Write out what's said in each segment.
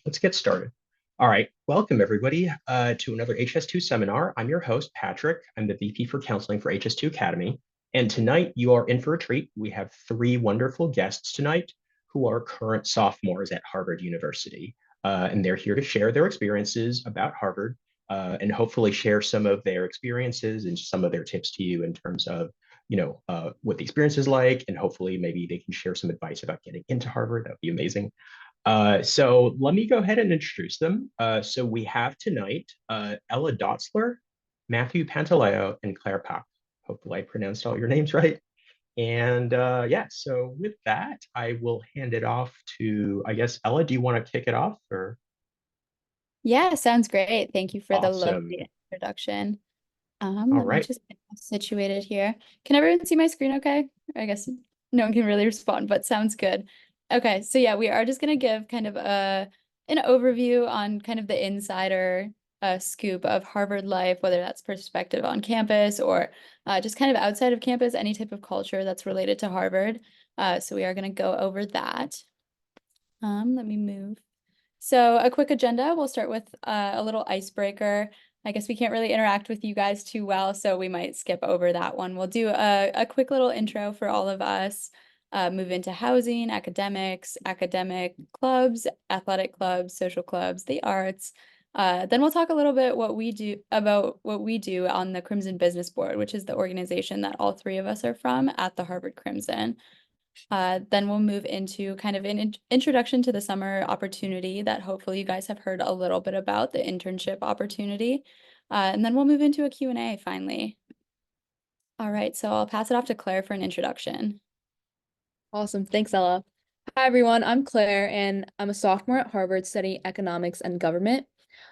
Let's get started. All right, welcome everybody to another HS2 seminar. I'm your host, Patrick. I'm the VP for Counseling for HS2 Academy. And tonight you are in for a treat. We have three wonderful guests tonight who are current sophomores at Harvard University. And they're here to share their experiences about Harvard and hopefully share some of their experiences and some of their tips to you in terms of what the experience is like, and hopefully maybe they can share some advice about getting into Harvard. That would be amazing. So let me go ahead and introduce them. So we have tonight Ella Dotzler, Matthew Pantaleo, and Claire Pak. Hopefully I pronounced all your names right. And yeah, so with that, I will hand it off to, I guess, Ella, do you want to kick it off or? Yeah, sounds great. Thank you for the Awesome. lovely introduction. All Let me right. just get situated here. Can everyone see my screen okay? I guess no one can really respond, but sounds good. Okay, so yeah, we are just gonna give kind of an overview on kind of the insider scoop of Harvard life, whether that's perspective on campus or just kind of outside of campus, any type of culture that's related to Harvard. So we are gonna go over that. Let me move. So a quick agenda, we'll start with a little icebreaker. I guess we can't really interact with you guys too well, so we might skip over that one. We'll do a quick little intro for all of us, move into housing, academics, academic clubs, athletic clubs, social clubs, the arts. Then we'll talk a little bit about what we do on the Crimson Business Board, which is the organization that all three of us are from at the Harvard Crimson. Then we'll move into kind of an introduction to the summer opportunity that hopefully you guys have heard a little bit about, the internship opportunity. And then we'll move into a Q&A finally. All right, so I'll pass it off to Claire for an introduction. Awesome. Thanks, Ella. Hi, everyone. I'm Claire, and I'm a sophomore at Harvard studying economics and government.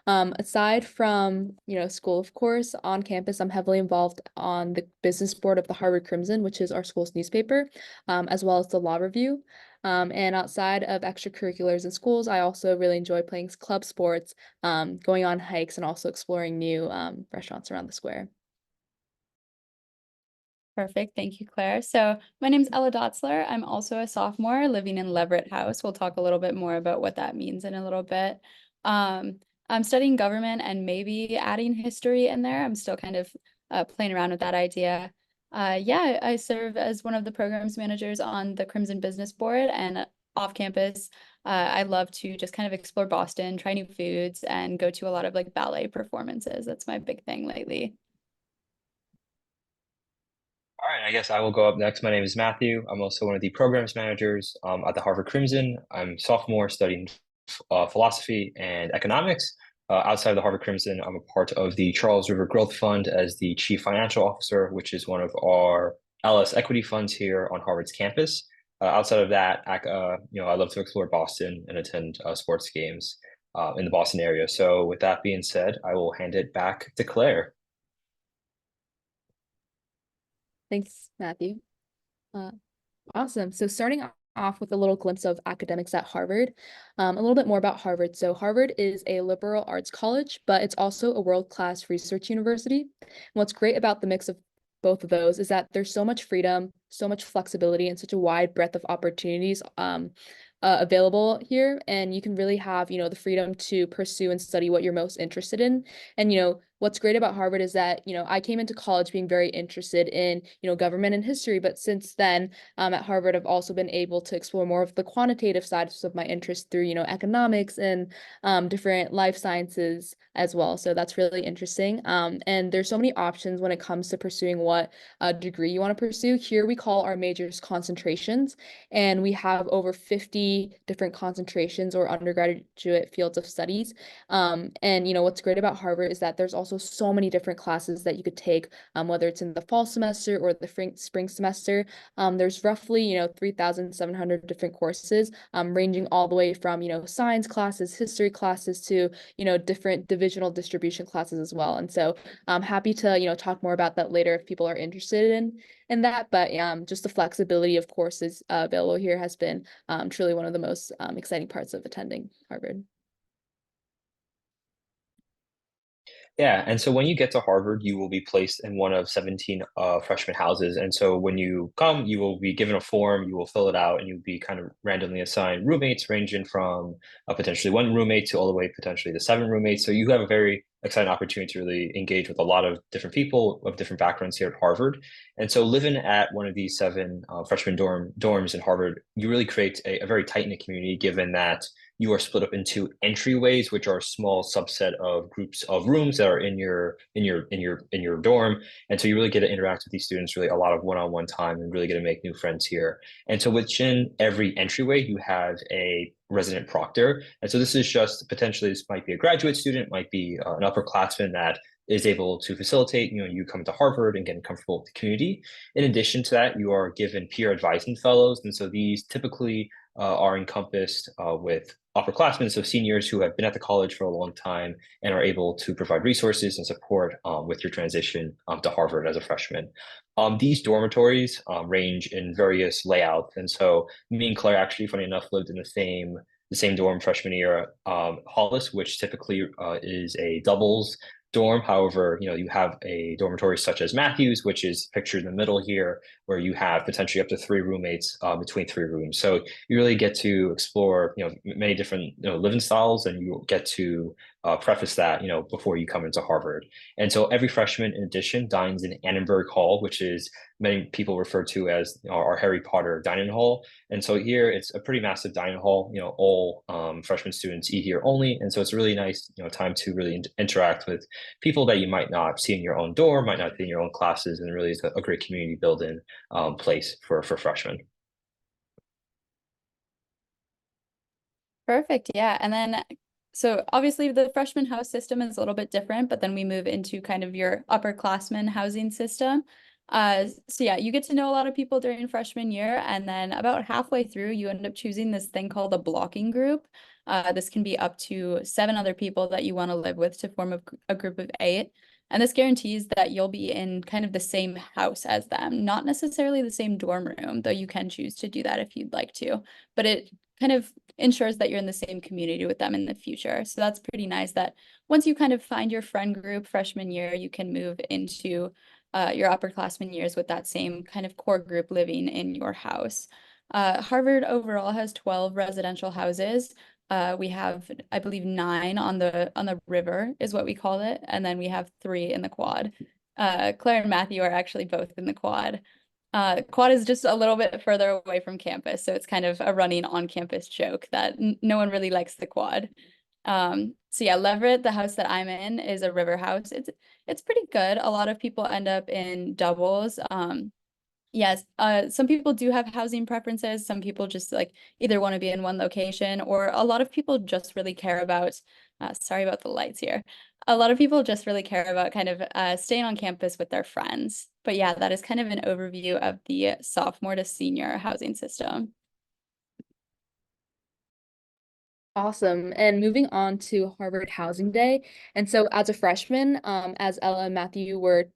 Aside from, school, of course, on campus, I'm heavily involved on the business board of the Harvard Crimson, which is our school's newspaper, as well as the law review. And outside of extracurriculars in schools, I also really enjoy playing club sports, going on hikes, and also exploring new restaurants around the square. Perfect. Thank you, Claire. So my name is Ella Dotzler. I'm also a sophomore living in Leverett House. We'll talk a little bit more about what that means in a little bit. I'm studying government and maybe adding history in there. I'm still kind of playing around with that idea. Yeah, I serve as one of the programs managers on the Crimson Business Board, and off campus, I love to just kind of explore Boston, try new foods, and go to a lot of like ballet performances. That's my big thing lately. All right, I guess I will go up next. My name is Matthew. I'm also one of the programs managers at the Harvard Crimson. I'm sophomore studying philosophy and economics. Outside of the Harvard Crimson, I'm a part of the Charles River Growth Fund as the chief financial officer, which is one of our LS equity funds here on Harvard's campus. Outside of that, I love to explore Boston and attend sports games in the Boston area. So with that being said, I will hand it back to Claire. Thanks, Matthew. Awesome. So starting off with a little glimpse of academics at Harvard, a little bit more about Harvard. So Harvard is a liberal arts college, but it's also a world-class research university. And what's great about the mix of both of those is that there's so much freedom, so much flexibility, and such a wide breadth of opportunities available here. And you can really have, the freedom to pursue and study what you're most interested in. And, what's great about Harvard is that, I came into college being very interested in, government and history. But since then, at Harvard, I've also been able to explore more of the quantitative sides of my interest through, economics and different life sciences as well. So that's really interesting. And there's so many options when it comes to pursuing what degree you want to pursue. Here we call our majors concentrations, and we have over 50 different concentrations or undergraduate fields of studies. And what's great about Harvard is that there's also so many different classes that you could take, whether it's in the fall semester or the spring semester. There's roughly, 3,700 different courses, ranging all the way from, science classes, history classes to, different divisional distribution classes as well. And so I'm happy to, talk more about that later if people are interested in that. But just the flexibility of courses available here has been truly one of the most exciting parts of attending Harvard. Yeah, and so when you get to Harvard, you will be placed in one of 17 freshman houses. And so when you come, you will be given a form, you will fill it out, and you'll be kind of randomly assigned roommates, ranging from potentially one roommate to all the way potentially to 7 roommates. So you have a very exciting opportunity to really engage with a lot of different people of different backgrounds here at Harvard. And so living at one of these 7 freshman dorms in Harvard, you really create a very tight-knit community, given that you are split up into entryways, which are a small subset of groups of rooms that are in your dorm. And so you really get to interact with these students, really a lot of one-on-one time, and really get to make new friends here. And so within every entryway, you have a resident proctor. And so this is just potentially, this might be a graduate student, might be an upperclassman that is able to facilitate, you coming to Harvard and getting comfortable with the community. In addition to that, you are given peer advising fellows. And so these typically are encompassed with upperclassmen, so seniors who have been at the college for a long time and are able to provide resources and support with your transition to Harvard as a freshman. These dormitories range in various layouts. And so me and Claire actually, funny enough, lived in the same dorm freshman year, Hollis, which typically is a doubles dorm. However, you have a dormitory such as Matthews, which is pictured in the middle here, where you have potentially up to 3 roommates between 3 rooms. So you really get to explore, many different living styles, and you get to preface that, before you come into Harvard. And so every freshman, in addition, dines in Annenberg Hall, which is many people refer to as our Harry Potter dining hall. And so here it's a pretty massive dining hall. All freshman students eat here only, and so it's a really nice, time to really interact with people that you might not see in your own dorm, might not see in your own classes, and really is a great community building place for freshmen. Perfect. Yeah. And then, so obviously the freshman house system is a little bit different, but then we move into kind of your upperclassmen housing system. So yeah, you get to know a lot of people during freshman year, and then about halfway through, you end up choosing this thing called a blocking group. This can be up to 7 other people that you want to live with to form a group of 8. And this guarantees that you'll be in kind of the same house as them, not necessarily the same dorm room, though you can choose to do that if you'd like to, but it kind of ensures that you're in the same community with them in the future. So that's pretty nice that once you kind of find your friend group freshman year, you can move into your upperclassmen years with that same kind of core group living in your house. Harvard overall has 12 residential houses. We have, I believe, 9 on the river is what we call it, and then we have 3 in the quad. Claire and Matthew are actually both in the quad. Quad is just a little bit further away from campus, so it's kind of a running on-campus joke that no one really likes the quad. So yeah, Leverett, the house that I'm in, is a river house. It's pretty good. A lot of people end up in doubles. Yes, some people do have housing preferences. Some people just like either want to be in one location, or a lot of people just really care about, sorry about the lights here. A lot of people just really care about kind of staying on campus with their friends. But yeah, that is kind of an overview of the sophomore to senior housing system. Awesome. And moving on to Harvard Housing Day. And so as a freshman, as Ella and Matthew were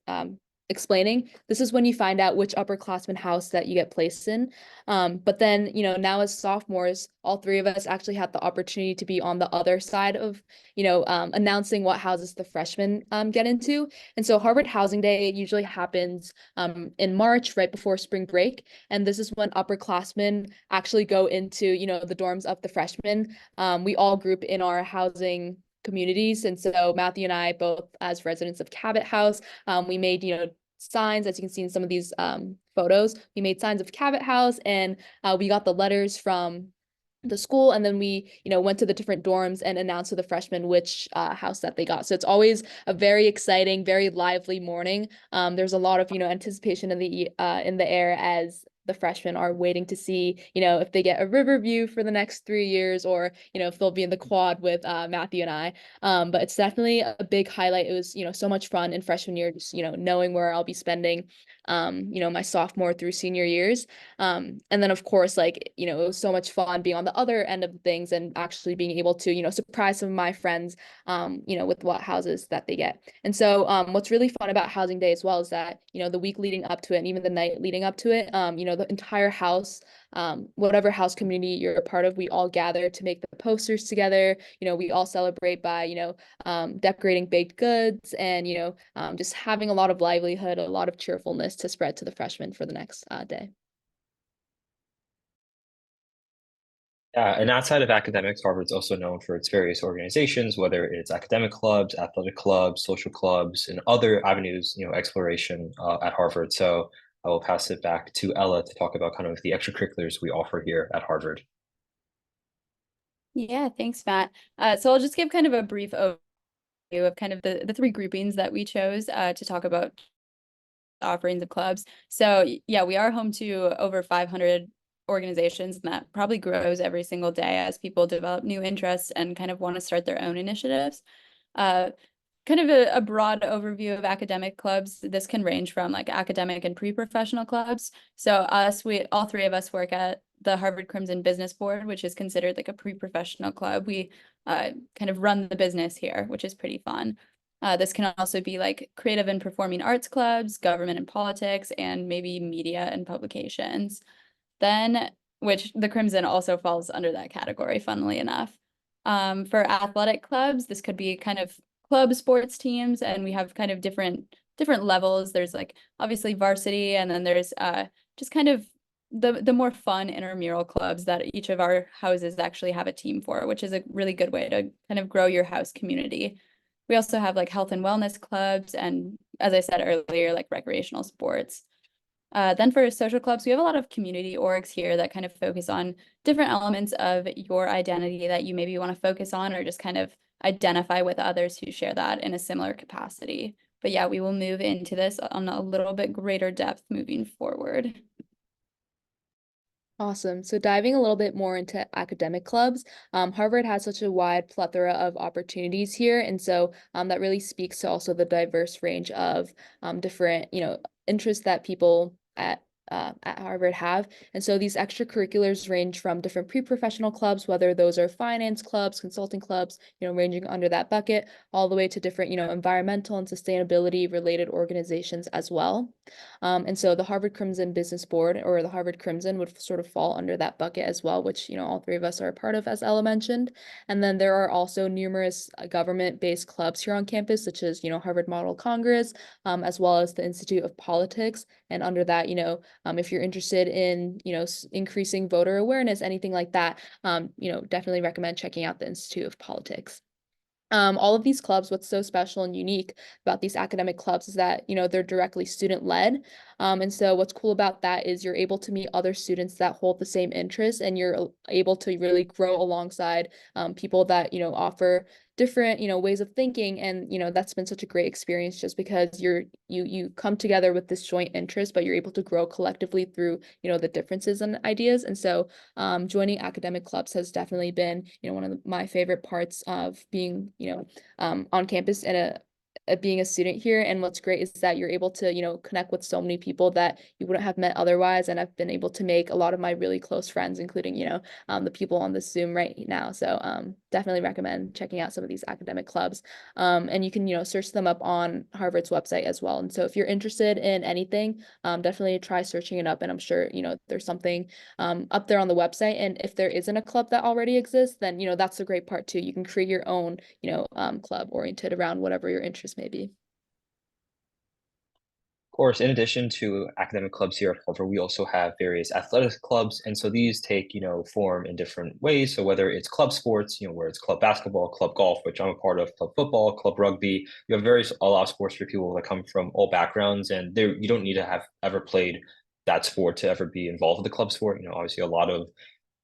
explaining, this is when you find out which upperclassman house that you get placed in. But then, now as sophomores, all 3 of us actually had the opportunity to be on the other side of, announcing what houses the freshmen get into. And so Harvard Housing Day usually happens in March, right before spring break. And this is when upperclassmen actually go into, the dorms of the freshmen. We all group in our housing communities. And so Matthew and I, both as residents of Cabot House, we made, signs, as you can see in some of these photos. We made signs of Cabot House, and we got the letters from the school, and then we went to the different dorms and announced to the freshmen which house that they got. So it's always a very exciting, very lively morning. There's a lot of anticipation in the air as the freshmen are waiting to see if they get a river view for the next 3 years, or if they'll be in the quad with Matthew and I. But it's definitely a big highlight. It was so much fun in freshman year, just knowing where I'll be spending my sophomore through senior years. And then of course, it was so much fun being on the other end of things and actually being able to surprise some of my friends with what houses that they get. And so what's really fun about housing day as well is that the week leading up to it, and even the night leading up to it, the entire house whatever house community you're a part of, we all gather to make the posters together. We all celebrate by, decorating baked goods and, just having a lot of livelihood, a lot of cheerfulness to spread to the freshmen for the next day. Yeah, and outside of academics, Harvard's also known for its various organizations, whether it's academic clubs, athletic clubs, social clubs, and other avenues, exploration at Harvard. So I will pass it back to Ella to talk about kind of the extracurriculars we offer here at Harvard. Yeah, thanks, Matt. So I'll just give kind of a brief overview of kind of the three groupings that we chose to talk about offerings of clubs. So yeah, we are home to over 500 organizations, and that probably grows every single day as people develop new interests and kind of want to start their own initiatives. Kind of a broad overview of academic clubs. This can range from like academic and pre-professional clubs. So all three of us work at the Harvard Crimson Business Board, which is considered like a pre-professional club. We kind of run the business here, which is pretty fun. This can also be like creative and performing arts clubs, government and politics, and maybe media and publications. Then, which the Crimson also falls under that category, funnily enough. For athletic clubs, this could be kind of club sports teams, and we have kind of different levels. There's like obviously varsity, and then there's just kind of the more fun intramural clubs that each of our houses actually have a team for, which is a really good way to kind of grow your house community. We also have like health and wellness clubs, and as I said earlier, like recreational sports. Then for social clubs, we have a lot of community orgs here that kind of focus on different elements of your identity that you maybe want to focus on, or just kind of identify with others who share that in a similar capacity. But yeah, we will move into this on a little bit greater depth moving forward. Awesome. So diving a little bit more into academic clubs, Harvard has such a wide plethora of opportunities here. And so that really speaks to also the diverse range of different, interests that people at Harvard have. And so these extracurriculars range from different pre-professional clubs, whether those are finance clubs, consulting clubs, ranging under that bucket, all the way to different, environmental and sustainability related organizations as well. And so the Harvard Crimson Business Board, or the Harvard Crimson, would sort of fall under that bucket as well, which, all three of us are a part of, as Ella mentioned. And then there are also numerous government-based clubs here on campus, such as, Harvard Model Congress, as well as the Institute of Politics. And under that, if you're interested in, increasing voter awareness, anything like that, definitely recommend checking out the Institute of Politics. All of these clubs, what's so special and unique about these academic clubs is that, they're directly student-led. And so what's cool about that is you're able to meet other students that hold the same interests, and you're able to really grow alongside people that, offer different, ways of thinking. And, that's been such a great experience, just because you come together with this joint interest, but you're able to grow collectively through, the differences and ideas. And so joining academic clubs has definitely been, one of my favorite parts of being, on campus and being a student here. And what's great is that you're able to, connect with so many people that you wouldn't have met otherwise. And I've been able to make a lot of my really close friends, including, the people on this Zoom right now. So definitely recommend checking out some of these academic clubs. And you can, search them up on Harvard's website as well. And so if you're interested in anything, definitely try searching it up. And I'm sure, there's something up there on the website. And if there isn't a club that already exists, then, that's the great part too. You can create your own, club oriented around whatever your interest may be. Of course, in addition to academic clubs here at Harvard, we also have various athletic clubs. And so these take, form in different ways. So whether it's club sports, where it's club basketball, club golf, which I'm a part of, club football, club rugby, you have a lot of sports for people that come from all backgrounds. And you don't need to have ever played that sport to ever be involved with the club sport. Obviously a lot of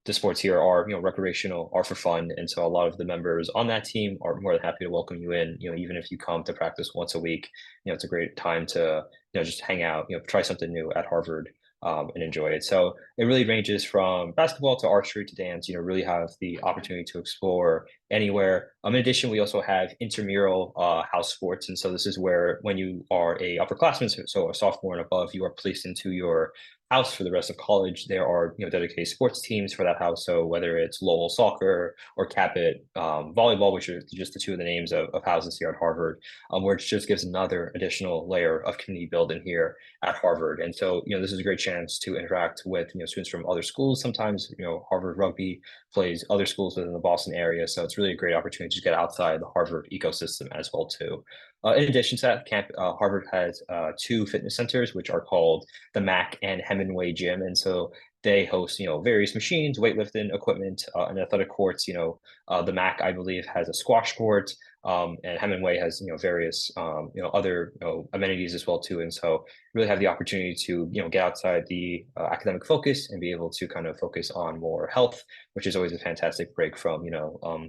the sports here are, recreational, are for fun. And so a lot of the members on that team are more than happy to welcome you in, even if you come to practice once a week. It's a great time to, just hang out, try something new at Harvard and enjoy it. So it really ranges from basketball to archery to dance, really have the opportunity to explore anywhere. In addition, we also have intramural house sports. And so this is where, when you are a upperclassman, so a sophomore and above, you are placed into your house for the rest of college, there are dedicated sports teams for that house. So whether it's Lowell soccer or Capit volleyball, which are just the two of the names of houses here at Harvard, where it just gives another additional layer of community building here at Harvard. And so this is a great chance to interact with students from other schools. Sometimes Harvard rugby plays other schools within the Boston area, so it's really a great opportunity to get outside the Harvard ecosystem as well too. In addition to that, Harvard has 2 fitness centers, which are called the Mac and Hemingway Gym. And so they host, various machines, weightlifting equipment, and athletic courts. The Mac, I believe, has a squash court, and Hemingway has, various, other, amenities as well too. And so really have the opportunity to, get outside the academic focus and be able to kind of focus on more health, which is always a fantastic break from,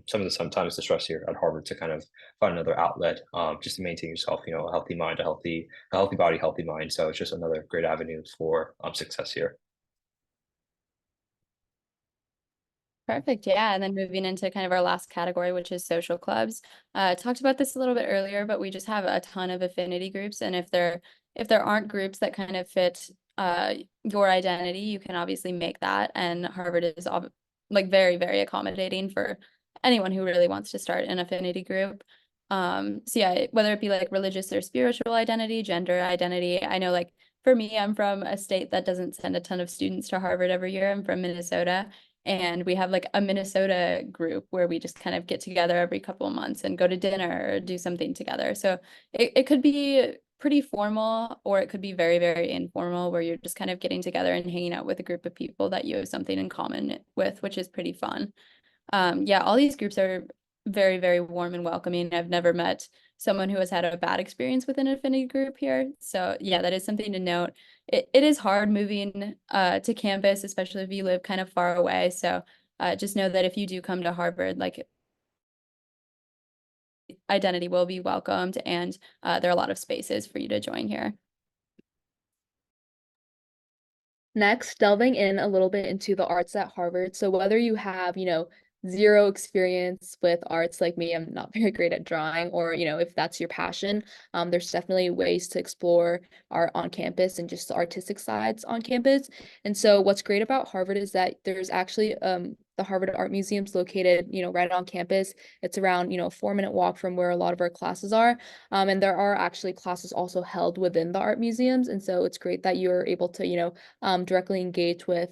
sometimes the stress here at Harvard, to kind of find another outlet, just to maintain yourself, a healthy mind, a healthy body, healthy mind. So it's just another great avenue for success here. Perfect. Yeah. And then moving into kind of our last category, which is social clubs. Talked about this a little bit earlier, but we just have a ton of affinity groups. And if there aren't groups that kind of fit your identity, you can obviously make that. And Harvard is like very, very accommodating for anyone who really wants to start an affinity group. So yeah, whether it be like religious or spiritual identity, gender identity. I know, like, for me, I'm from a state that doesn't send a ton of students to Harvard every year. I'm from Minnesota. And we have like a Minnesota group where we just kind of get together every couple of months and go to dinner or do something together. So it could be pretty formal, or it could be very, very informal, where you're just kind of getting together and hanging out with a group of people that you have something in common with, which is pretty fun. Yeah, all these groups are very, very warm and welcoming. I've never met someone who has had a bad experience with an affinity group here. So yeah, that is something to note. It is hard moving to campus, especially if you live kind of far away. So just know that if you do come to Harvard, like, identity will be welcomed, and there are a lot of spaces for you to join here. Next, delving in a little bit into the arts at Harvard. So whether you have, zero experience with arts like me, I'm not very great at drawing, or, if that's your passion, there's definitely ways to explore art on campus and just the artistic sides on campus. And so what's great about Harvard is that there's actually the Harvard Art Museum's located, right on campus. It's around, a 4-minute walk from where a lot of our classes are. And there are actually classes also held within the art museums. And so it's great that you're able to, directly engage with,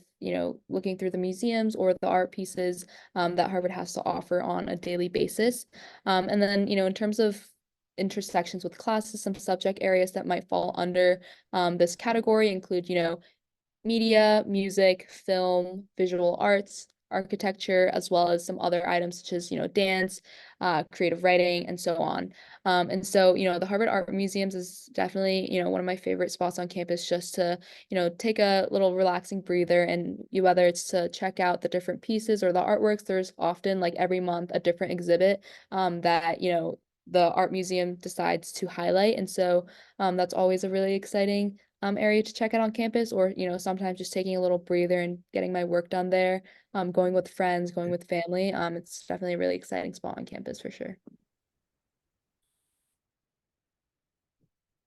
looking through the museums or the art pieces that Harvard has to offer on a daily basis. And then, in terms of intersections with classes, some subject areas that might fall under this category include, media, music, film, visual arts, architecture, as well as some other items such as, dance, creative writing, and so on. And so, the Harvard Art Museums is definitely, one of my favorite spots on campus, just to, take a little relaxing breather. And whether it's to check out the different pieces or the artworks, there's often, like, every month a different exhibit that, the art museum decides to highlight. And so that's always a really exciting area to check out on campus, or, sometimes just taking a little breather and getting my work done there, going with friends, going with family. It's definitely a really exciting spot on campus for sure.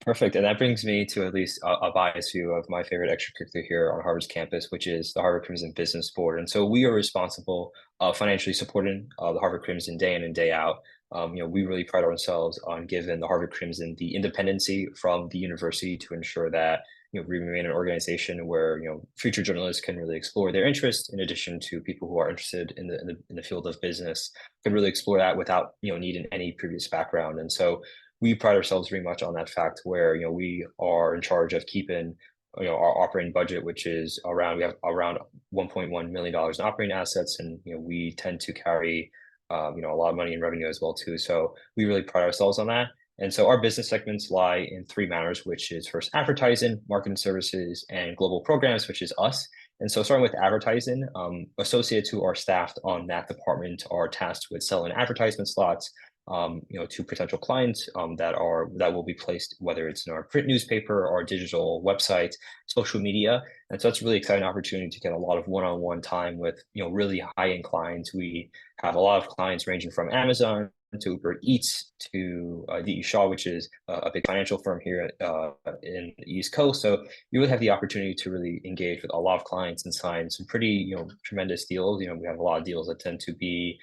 Perfect. And that brings me to at least a biased view of my favorite extracurricular here on Harvard's campus, which is the Harvard Crimson Business Board. And so we are responsible financially supporting the Harvard Crimson day in and day out. We really pride ourselves on giving the Harvard Crimson the independency from the university to ensure that we remain an organization where future journalists can really explore their interest, in addition to people who are interested in the field of business can really explore that without needing any previous background. And so we pride ourselves very much on that fact, where we are in charge of keeping our operating budget, which is we have around $1.1 million in operating assets, and we tend to carry a lot of money in revenue as well too. So we really pride ourselves on that. And so our business segments lie in 3 manners, which is first advertising, marketing services, and global programs, which is us. And so starting with advertising, associates who are staffed on that department are tasked with selling advertisement slots to potential clients that will be placed, whether it's in our print newspaper or digital website, social media. And so it's a really exciting opportunity to get a lot of one-on-one time with really high-end clients. We have a lot of clients ranging from Amazon to Uber Eats to the Shaw, which is a big financial firm here in the East Coast. So you really have the opportunity to really engage with a lot of clients and sign some pretty, tremendous deals. We have a lot of deals that tend to be,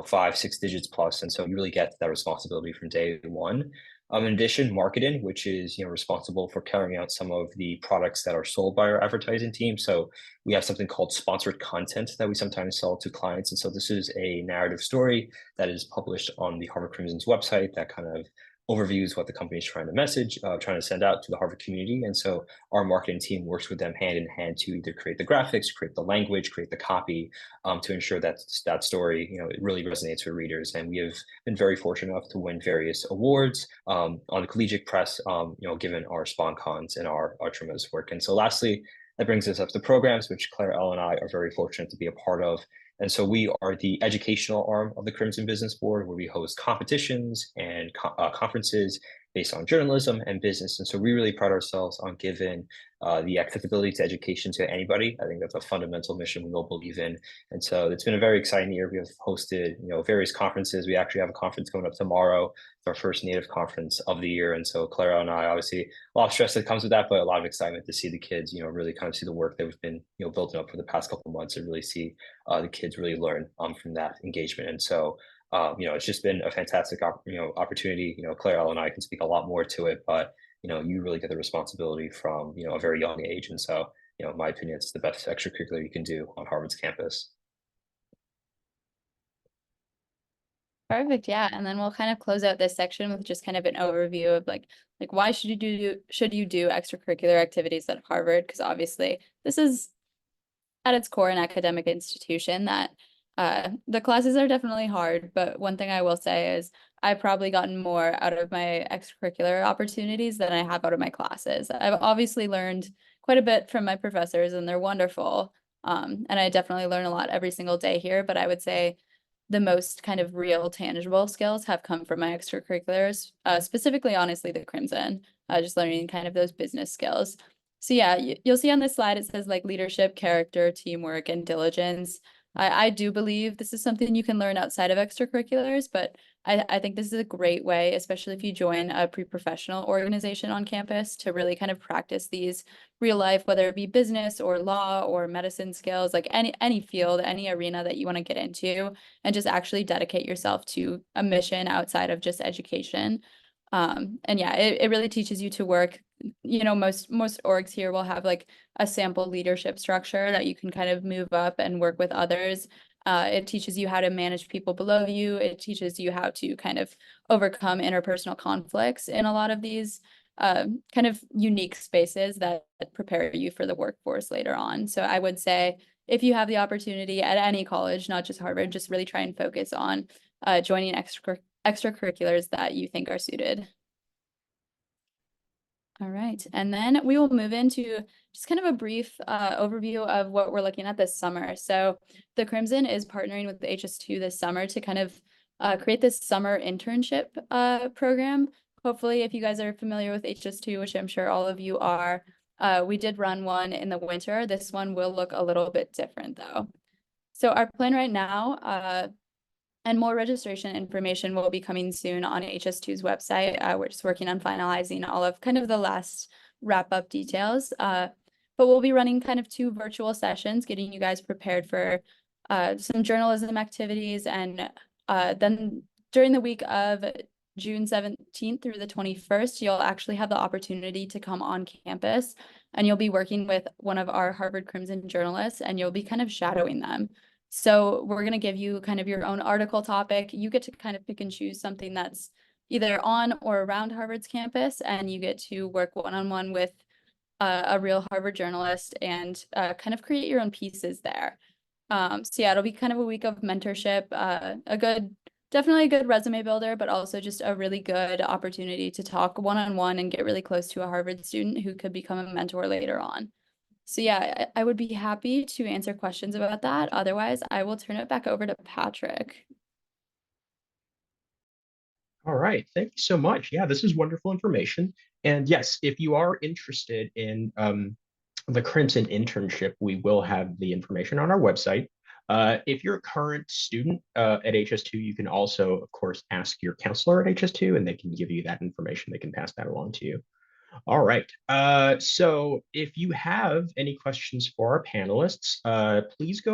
5, 6 digits plus. And so you really get that responsibility from day one. In addition, marketing, which is responsible for carrying out some of the products that are sold by our advertising team. So we have something called sponsored content that we sometimes sell to clients. And so this is a narrative story that is published on the Harvard Crimson's website that kind of overviews what the company is trying to send out to the Harvard community. And so our marketing team works with them hand in hand to either create the graphics, create the language, create the copy, to ensure that that story, it really resonates with readers. And we have been very fortunate enough to win various awards on the collegiate press, given our SponCons and our tremendous work. And so lastly, that brings us up to programs, which Claire, Elle, and I are very fortunate to be a part of. And so we are the educational arm of the Crimson Business Board, where we host competitions and conferences based on journalism and business. And so we really pride ourselves on giving the accessibility to education to anybody. I think that's a fundamental mission we all believe in. And so it's been a very exciting year. We have hosted, various conferences. We actually have a conference coming up tomorrow. It's our first native conference of the year. And so Clara and I, obviously a lot of stress that comes with that, but a lot of excitement to see the kids, really kind of see the work that we've been, building up for the past couple of months, and really see the kids really learn from that engagement. And so it's just been a fantastic, opportunity. Claire, Elle, and I can speak a lot more to it, but you really get the responsibility from a very young age. And so, in my opinion, it's the best extracurricular you can do on Harvard's campus. Perfect. Yeah. And then we'll kind of close out this section with just kind of an overview of like why should you do extracurricular activities at Harvard? Because obviously this is at its core an academic institution that the classes are definitely hard, but one thing I will say is I've probably gotten more out of my extracurricular opportunities than I have out of my classes. I've obviously learned quite a bit from my professors, and they're wonderful. And I definitely learn a lot every single day here, but I would say the most kind of real tangible skills have come from my extracurriculars, specifically, honestly, the Crimson, just learning kind of those business skills. So yeah, you'll see on this slide, it says like leadership, character, teamwork, and diligence. I do believe this is something you can learn outside of extracurriculars, but I think this is a great way, especially if you join a pre-professional organization on campus, to really kind of practice these real life, whether it be business or law or medicine skills, like any field, any arena that you want to get into, and just actually dedicate yourself to a mission outside of just education. And yeah, it really teaches you to work. Most orgs here will have like a sample leadership structure that you can kind of move up and work with others. It teaches you how to manage people below you. It teaches you how to kind of overcome interpersonal conflicts in a lot of these kind of unique spaces that prepare you for the workforce later on. So I would say if you have the opportunity at any college, not just Harvard, just really try and focus on joining extracurriculars that you think are suited. All right, and then we will move into just kind of a brief overview of what we're looking at this summer. So the Crimson is partnering with the HS2 this summer to kind of create this summer internship program. Hopefully, if you guys are familiar with HS2, which I'm sure all of you are, we did run one in the winter. This one will look a little bit different though. So our plan right now, and more registration information will be coming soon on HS2's website. We're just working on finalizing all of kind of the last wrap-up details. But we'll be running kind of 2 virtual sessions, getting you guys prepared for some journalism activities. And then during the week of June 17th through the 21st, you'll actually have the opportunity to come on campus, and you'll be working with one of our Harvard Crimson journalists, and you'll be kind of shadowing them. So we're going to give you kind of your own article topic. You get to kind of pick and choose something that's either on or around Harvard's campus, and you get to work one-on-one with a real Harvard journalist and kind of create your own pieces there. So yeah, it'll be kind of a week of mentorship, definitely a good resume builder, but also just a really good opportunity to talk one-on-one and get really close to a Harvard student who could become a mentor later on. So yeah, I would be happy to answer questions about that. Otherwise, I will turn it back over to Patrick. All right, thank you so much. Yeah, this is wonderful information. And yes, if you are interested in the Crimson internship, we will have the information on our website. If you're a current student at HS2, you can also, of course, ask your counselor at HS2, and they can give you that information. They can pass that along to you. All right. So if you have any questions for our panelists, please go